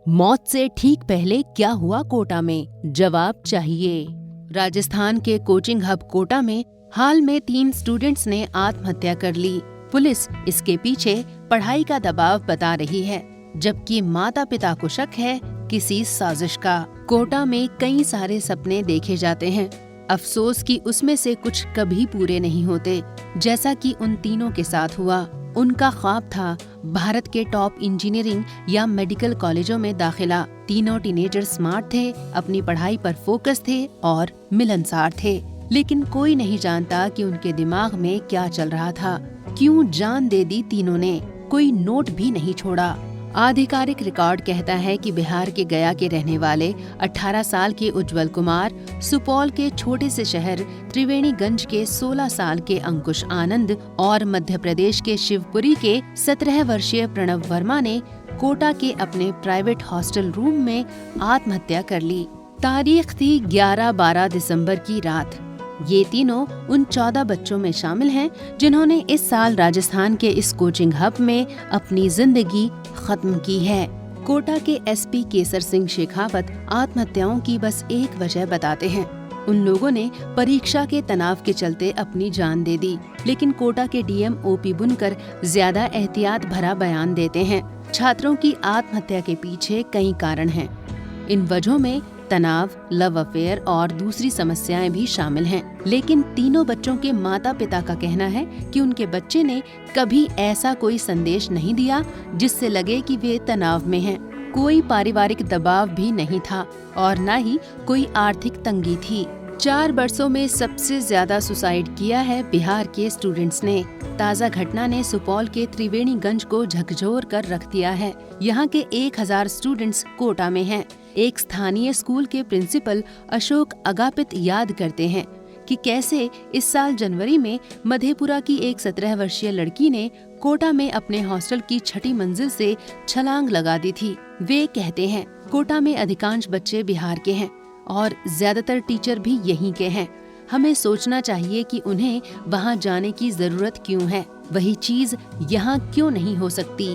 मौत से ठीक पहले क्या हुआ कोटा में? जवाब चाहिए। राजस्थान के कोचिंग हब कोटा में हाल में 3 स्टूडेंट्स ने आत्महत्या कर ली। पुलिस इसके पीछे पढ़ाई का दबाव बता रही है, जबकि माता पिता को शक है किसी साजिश का। कोटा में कई सारे सपने देखे जाते हैं, अफसोस कि उसमें से कुछ कभी पूरे नहीं होते, जैसा कि उन तीनों के साथ हुआ। उनका ख्वाब था भारत के टॉप इंजीनियरिंग या मेडिकल कॉलेजों में दाखिला। तीनों टीनेजर स्मार्ट थे, अपनी पढ़ाई पर फोकस थे और मिलनसार थे, लेकिन कोई नहीं जानता कि उनके दिमाग में क्या चल रहा था। क्यों जान दे दी तीनों ने, कोई नोट भी नहीं छोड़ा। आधिकारिक रिकॉर्ड कहता है कि बिहार के गया के रहने वाले 18 साल के उज्जवल कुमार, सुपौल के छोटे से शहर त्रिवेणीगंज के 16 साल के अंकुश आनंद और मध्य प्रदेश के शिवपुरी के 17 वर्षीय प्रणव वर्मा ने कोटा के अपने प्राइवेट हॉस्टल रूम में आत्महत्या कर ली। तारीख थी 11-12 दिसंबर की रात। ये तीनों उन 14 बच्चों में शामिल हैं जिन्होंने इस साल राजस्थान के इस कोचिंग हब में अपनी जिंदगी खत्म की है। कोटा के एसपी केसर सिंह शेखावत आत्महत्याओं की बस एक वजह बताते हैं। उन लोगों ने परीक्षा के तनाव के चलते अपनी जान दे दी, लेकिन कोटा के डीएम ओपी बुनकर ज्यादा एहतियात भरा बयान देते हैं। छात्रों की आत्महत्या के पीछे कई कारण हैं। इन वजहों में तनाव, लव अफेयर और दूसरी समस्याएं भी शामिल हैं। लेकिन तीनों बच्चों के माता पिता का कहना है कि उनके बच्चे ने कभी ऐसा कोई संदेश नहीं दिया जिससे लगे कि वे तनाव में हैं। कोई पारिवारिक दबाव भी नहीं था और न ही कोई आर्थिक तंगी थी। 4 वर्षों में सबसे ज्यादा सुसाइड किया है बिहार के स्टूडेंट्स ने। ताज़ा घटना ने सुपौल के त्रिवेणीगंज को झकझोर कर रख दिया है। यहाँ के 1000 स्टूडेंट्स कोटा में हैं। एक स्थानीय स्कूल के प्रिंसिपल अशोक अगापित याद करते हैं कि कैसे इस साल जनवरी में मधेपुरा की एक 17 वर्षीय लड़की ने कोटा में अपने हॉस्टल की 6ठी मंजिल से छलांग लगा दी थी। वे कहते हैं, कोटा में अधिकांश बच्चे बिहार के हैं और ज्यादातर टीचर भी यहीं के हैं। हमें सोचना चाहिए कि उन्हें वहां जाने की जरूरत क्यों है, वही चीज यहाँ क्यों नहीं हो सकती।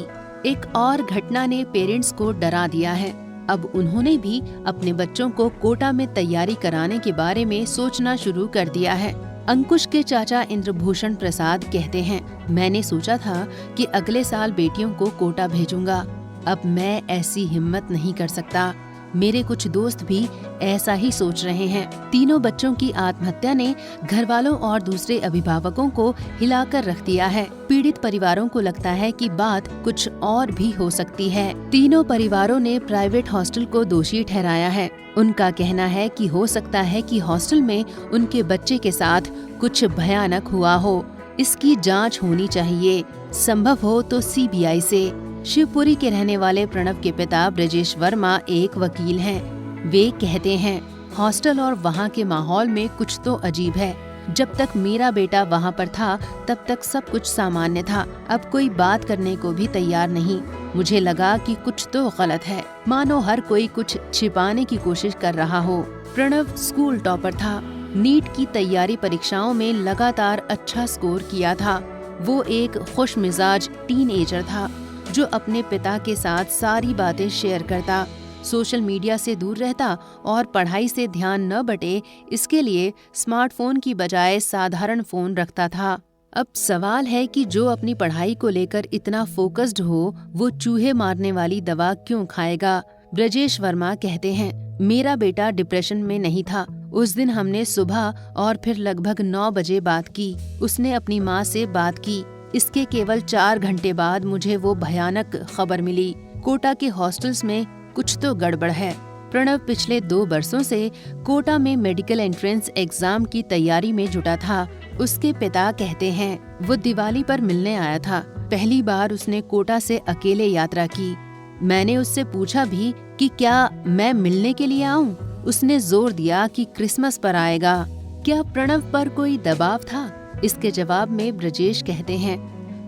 एक और घटना ने पेरेंट्स को डरा दिया है। अब उन्होंने भी अपने बच्चों को कोटा में तैयारी कराने के बारे में सोचना शुरू कर दिया है। अंकुश के चाचा इंद्रभूषण प्रसाद कहते हैं, मैंने सोचा था कि अगले साल बेटियों को कोटा भेजूंगा। अब मैं ऐसी हिम्मत नहीं कर सकता। मेरे कुछ दोस्त भी ऐसा ही सोच रहे हैं। तीनों बच्चों की आत्महत्या ने घर वालों और दूसरे अभिभावकों को हिलाकर रख दिया है। पीड़ित परिवारों को लगता है कि बात कुछ और भी हो सकती है। तीनों परिवारों ने प्राइवेट हॉस्टल को दोषी ठहराया है। उनका कहना है कि हो सकता है कि हॉस्टल में उनके बच्चे के साथ कुछ भयानक हुआ हो। इसकी जांच होनी चाहिए, संभव हो तो सीबीआई से। शिवपुरी के रहने वाले प्रणव के पिता ब्रजेश वर्मा एक वकील हैं। वे कहते हैं, हॉस्टल और वहाँ के माहौल में कुछ तो अजीब है। जब तक मेरा बेटा वहाँ पर था तब तक सब कुछ सामान्य था। अब कोई बात करने को भी तैयार नहीं। मुझे लगा कि कुछ तो गलत है, मानो हर कोई कुछ छिपाने की कोशिश कर रहा हो। प्रणव स्कूल टॉपर था। नीट की तैयारी परीक्षाओं में लगातार अच्छा स्कोर किया था। वो एक खुश मिजाज टीनएजर था जो अपने पिता के साथ सारी बातें शेयर करता, सोशल मीडिया से दूर रहता और पढ़ाई से ध्यान न बटे इसके लिए स्मार्टफोन की बजाय साधारण फोन रखता था। अब सवाल है कि जो अपनी पढ़ाई को लेकर इतना फोकस्ड हो, वो चूहे मारने वाली दवा क्यों खाएगा। ब्रजेश वर्मा कहते हैं, मेरा बेटा डिप्रेशन में नहीं था। उस दिन हमने सुबह और फिर लगभग 9 बजे बात की। उसने अपनी माँ से बात की। इसके केवल 4 घंटे बाद मुझे वो भयानक खबर मिली, कोटा के हॉस्टल्स में कुछ तो गड़बड़ है। प्रणव पिछले 2 वर्षों से कोटा में मेडिकल एंट्रेंस एग्जाम की तैयारी में जुटा था। उसके पिता कहते हैं, वो दिवाली पर मिलने आया था। पहली बार उसने कोटा से अकेले यात्रा की। मैंने उससे पूछा भी कि क्या मैं मिलने के लिए आऊं? उसने जोर दिया कि क्रिसमस पर आएगा। क्या प्रणव पर कोई दबाव था? इसके जवाब में ब्रजेश कहते हैं,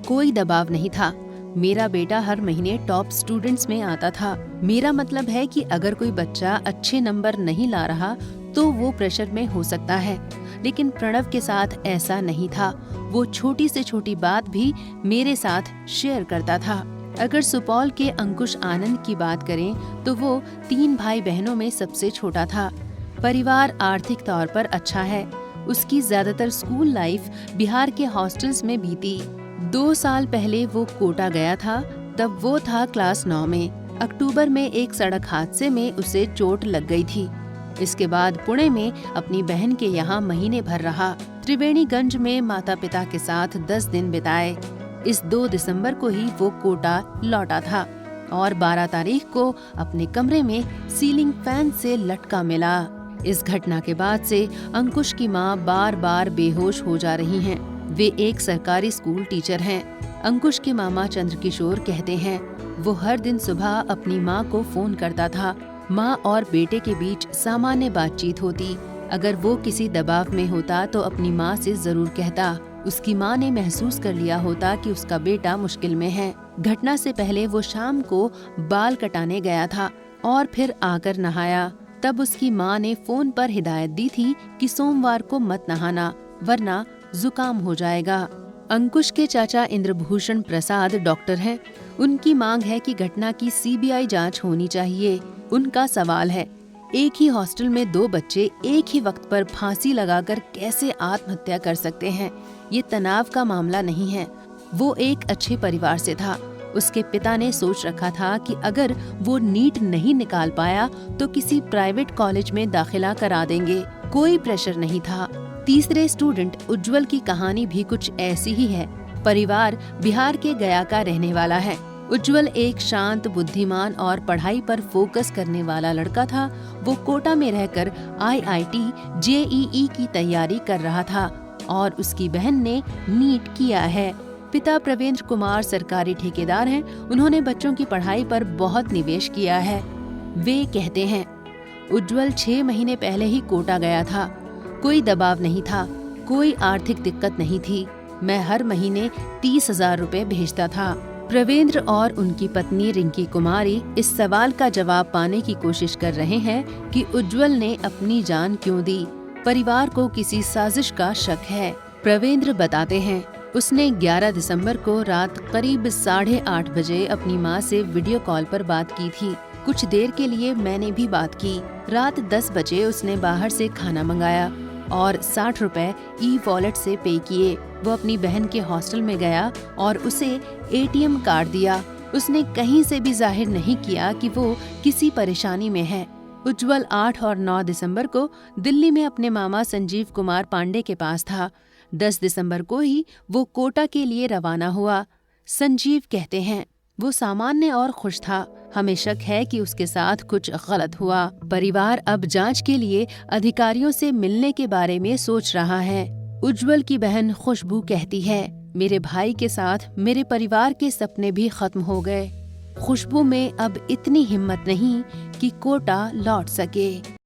कोई दबाव नहीं था। मेरा बेटा हर महीने टॉप स्टूडेंट्स में आता था। मेरा मतलब है कि अगर कोई बच्चा अच्छे नंबर नहीं ला रहा तो वो प्रेशर में हो सकता है, लेकिन प्रणव के साथ ऐसा नहीं था। वो छोटी से छोटी बात भी मेरे साथ शेयर करता था। अगर सुपौल के अंकुश आनंद की बात करें तो वो 3 भाई बहनों में सबसे छोटा था। परिवार आर्थिक तौर पर अच्छा है। उसकी ज्यादातर स्कूल लाइफ बिहार के हॉस्टल्स में बीती। 2 साल पहले वो कोटा गया था, तब वो था क्लास 9 में। अक्टूबर में एक सड़क हादसे में उसे चोट लग गई थी। इसके बाद पुणे में अपनी बहन के यहाँ महीने भर रहा। त्रिवेणीगंज में माता पिता के साथ 10 दिन बिताए। इस 2 दिसंबर को ही वो कोटा लौटा था और 12 तारीख को अपने कमरे में सीलिंग फैन से लटका मिला। इस घटना के बाद से अंकुश की मां बार बार बेहोश हो जा रही हैं। वे एक सरकारी स्कूल टीचर हैं। अंकुश के मामा चंद्रकिशोर कहते हैं, वो हर दिन सुबह अपनी मां को फोन करता था। मां और बेटे के बीच सामान्य बातचीत होती। अगर वो किसी दबाव में होता तो अपनी मां से जरूर कहता। उसकी मां ने महसूस कर लिया होता कि उसका बेटा मुश्किल में है। घटना से पहले वो शाम को बाल कटाने गया था और फिर आकर नहाया। तब उसकी मां ने फोन पर हिदायत दी थी कि सोमवार को मत नहाना, वरना जुकाम हो जाएगा। अंकुश के चाचा इंद्रभूषण प्रसाद डॉक्टर हैं। उनकी मांग है कि घटना की सीबीआई जांच होनी चाहिए। उनका सवाल है, एक ही हॉस्टल में 2 बच्चे एक ही वक्त पर फांसी लगाकर कैसे आत्महत्या कर सकते हैं? ये तनाव का मामला नहीं है। वो एक अच्छे परिवार से था। उसके पिता ने सोच रखा था कि अगर वो नीट नहीं निकाल पाया तो किसी प्राइवेट कॉलेज में दाखिला करा देंगे। कोई प्रेशर नहीं था। तीसरे स्टूडेंट उज्जवल की कहानी भी कुछ ऐसी ही है। परिवार बिहार के गया का रहने वाला है। उज्जवल एक शांत, बुद्धिमान और पढ़ाई पर फोकस करने वाला लड़का था। वो कोटा में रहकर IIT JEE की तैयारी कर रहा था और उसकी बहन ने नीट किया है। पिता प्रवेंद्र कुमार सरकारी ठेकेदार हैं। उन्होंने बच्चों की पढ़ाई पर बहुत निवेश किया है। वे कहते हैं, उज्जवल 6 महीने पहले ही कोटा गया था। कोई दबाव नहीं था, कोई आर्थिक दिक्कत नहीं थी। मैं हर महीने 30,000 रुपए भेजता था। प्रवेंद्र और उनकी पत्नी रिंकी कुमारी इस सवाल का जवाब पाने की कोशिश कर रहे हैं कि उज्जवल ने अपनी जान क्यों दी। परिवार को किसी साजिश का शक है। प्रवेंद्र बताते हैं, उसने 11 दिसंबर को रात करीब 8:30 बजे अपनी मां से वीडियो कॉल पर बात की थी। कुछ देर के लिए मैंने भी बात की। रात 10 बजे उसने बाहर से खाना मंगाया और 60 रुपए ई-वॉलेट से पे किए। वो अपनी बहन के हॉस्टल में गया और उसे ATM कार्ड दिया। उसने कहीं से भी जाहिर नहीं किया कि वो किसी परेशानी में है। उज्जवल 8 और 9 दिसंबर को दिल्ली में अपने मामा संजीव कुमार पांडे के पास था। 10 दिसंबर को ही वो कोटा के लिए रवाना हुआ। संजीव कहते हैं, वो सामान्य और खुश था। हमें शक है कि उसके साथ कुछ गलत हुआ। परिवार अब जांच के लिए अधिकारियों से मिलने के बारे में सोच रहा है। उज्जवल की बहन खुशबू कहती है, मेरे भाई के साथ मेरे परिवार के सपने भी खत्म हो गए। खुशबू में अब इतनी हिम्मत नहीं कि कोटा लौट सके।